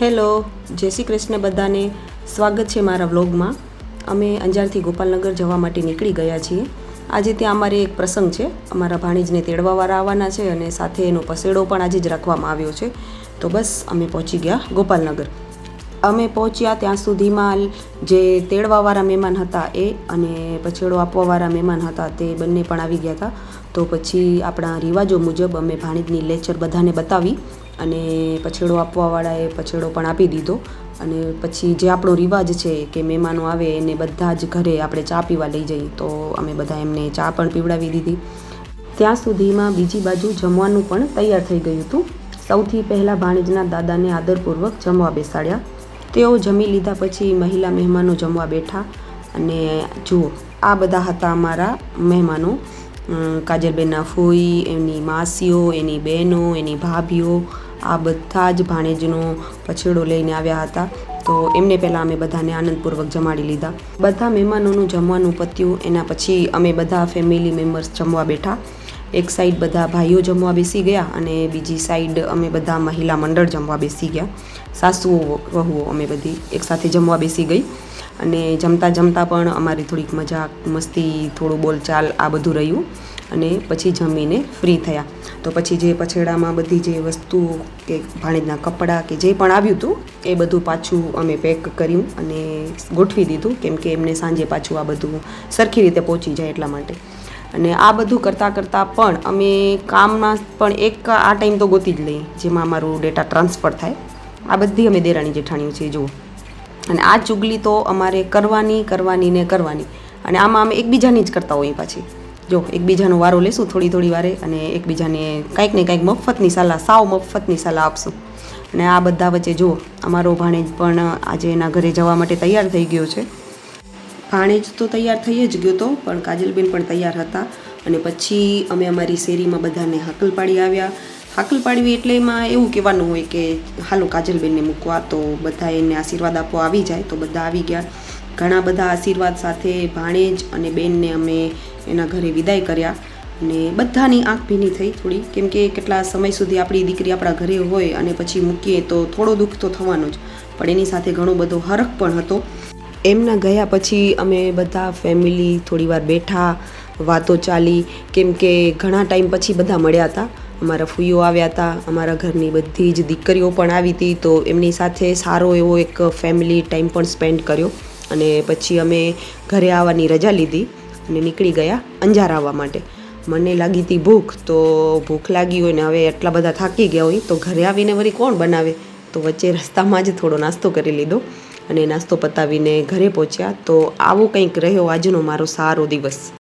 Hello, જય શ્રી કૃષ્ણ બધાને. સ્વાગત છે મારા વ્લોગમાં. અમે અંજારથી ગોપાલનગર જવા માટે નીકળી ગયા છીએ. આજે ત્યાં અમારે એક પ્રસંગ છે. અમારા ભાણીજને તેડવાવાળા આવવાના છે અને સાથે એનો પસેડો પણ આજે જ રાખવામાં આવ્યો છે. તો બસ અમે પહોંચી ગયા ગોપાલનગર. અમે પહોંચ્યા ત્યાં સુધીમાં જે તેડવાવાળા મહેમાન હતા એ અને પછેડો આપવાવાળા મહેમાન હતા તે બંને પણ આવી ગયા હતા. તો પછી આપણા રિવાજો મુજબ અમે ભાણીજની લેચર બધાને બતાવી અને પછેડો આપવાવાળાએ પછેડો પણ આપી દીધો. અને પછી જે આપણો રિવાજ છે કે મહેમાનો આવે એને બધા જ ઘરે આપણે ચા પીવા લઈ જઈએ, તો અમે બધા એમને ચા પણ પીવડાવી દીધી. ત્યાં સુધીમાં બીજી બાજુ જમવાનું પણ તૈયાર થઈ ગયું હતું. સૌથી પહેલાં ભાણીજના દાદાને આદરપૂર્વક જમવા બેસાડ્યા. તેઓ જમી લીધા પછી મહિલા મહેમાનો જમવા બેઠા. અને જુઓ, આ બધા હતા અમારા મહેમાનો. કાજલબેનના ફોઈ, એની માસીઓ, એની બહેનો, એની ભાભીઓ, આ બધા જ ભાણેજનો પછેડો લઈને આવ્યા હતા. તો એમને પહેલાં અમે બધાને આનંદપૂર્વક જમાડી લીધા. બધા મહેમાનોનું જમવાનું પત્યું. એના પછી અમે બધા ફેમિલી મેમ્બર્સ જમવા બેઠા. એક સાઈડ બધા ભાઈઓ જમવા બેસી ગયા અને બીજી સાઈડ અમે બધા મહિલા મંડળ જમવા બેસી ગયા. સાસુઓ વહુઓ અમે બધી એકસાથે જમવા બેસી ગઈ. અને જમતા જમતા પણ અમારી થોડીક મજાક મસ્તી, થોડું બોલચાલ આ બધું રહ્યું. અને પછી જમીને ફ્રી થયા. તો પછી જે પછેડામાં બધી જે વસ્તુઓ કે ભાણેજના કપડાં કે જે પણ આવ્યું હતું એ બધું પાછું અમે પેક કર્યું અને ગોઠવી દીધું, કેમ કે એમને સાંજે પાછું આ બધું સરખી રીતે પહોંચી જાય એટલા માટે. અને આ બધું કરતાં કરતાં પણ અમે કામમાં પણ એક આ ટાઈમ તો ગોતી જ લઈએ જેમાં અમારું ડેટા ટ્રાન્સફર થાય. આ બધી અમે દેરાણી જેઠાણીઓ છે જુઓ. અને આ ચુગલી તો અમારે કરવાની ને કરવાની. અને આમાં અમે એકબીજાની જ કરતા હોઈએ પાછી. જો એકબીજાનો વારો લેશું થોડી વારે અને એકબીજાને કાંઈક ને કાંઈક મફતની સલાહ, સાવ મફતની સલાહ આપશું. અને આ બધા વચ્ચે જુઓ, અમારો ભાણેજ પણ આજે એના ઘરે જવા માટે તૈયાર થઈ ગયો છે. ભાણેજ તો તૈયાર થઈ જ ગયો હતો, પણ કાજલબેન પણ તૈયાર હતા. અને પછી અમે અમારી શેરીમાં બધાને હાકલ પાડી આવ્યા. હાકલ પાડવી એટલે એમાં એવું કહેવાનું હોય કે હાલો કાજલબેનને મૂકવા, તો બધા એને આશીર્વાદ આપવા આવી જાય. તો બધા આવી ગયા. ઘણા બધા આશીર્વાદ સાથે ભાણેજ અને બેનને અમે એના ઘરે વિદાય કર્યા. અને બધાની આંખ ભીની થઈ થોડી, કેમ કે કેટલા સમય સુધી આપણી દીકરી આપણા ઘરે હોય અને પછી મૂકીએ તો થોડો દુઃખ તો થવાનો જ, પણ એની સાથે ઘણો બધો હરખ પણ હતો. એમના ગયા પછી અમે બધા ફેમિલી થોડીવાર બેઠા, વાતો ચાલી, કેમ કે ઘણા ટાઈમ પછી બધા મળ્યા હતા. અમારા ફૂઈઓ આવ્યા હતા, અમારા ઘરની બધી જ દીકરીઓ પણ આવી હતી. તો એમની સાથે સારો એવો એક ફેમિલી ટાઈમ પણ સ્પેન્ડ કર્યો. અને પછી અમે ઘરે આવવાની રજા લીધી અને નીકળી ગયા અંજાર આવવા માટે. મને લાગી હતી ભૂખ, તો ભૂખ લાગી હોય ને હવે એટલા બધા થાકી ગયા હોય તો ઘરે આવીને વળી કોણ બનાવે. તો વચ્ચે રસ્તામાં જ થોડો નાસ્તો કરી લીધો અને નાસ્તો પતાવીને ઘરે પહોંચ્યા. તો આવો કંઈક રહ્યો આજનો મારો સારો દિવસ.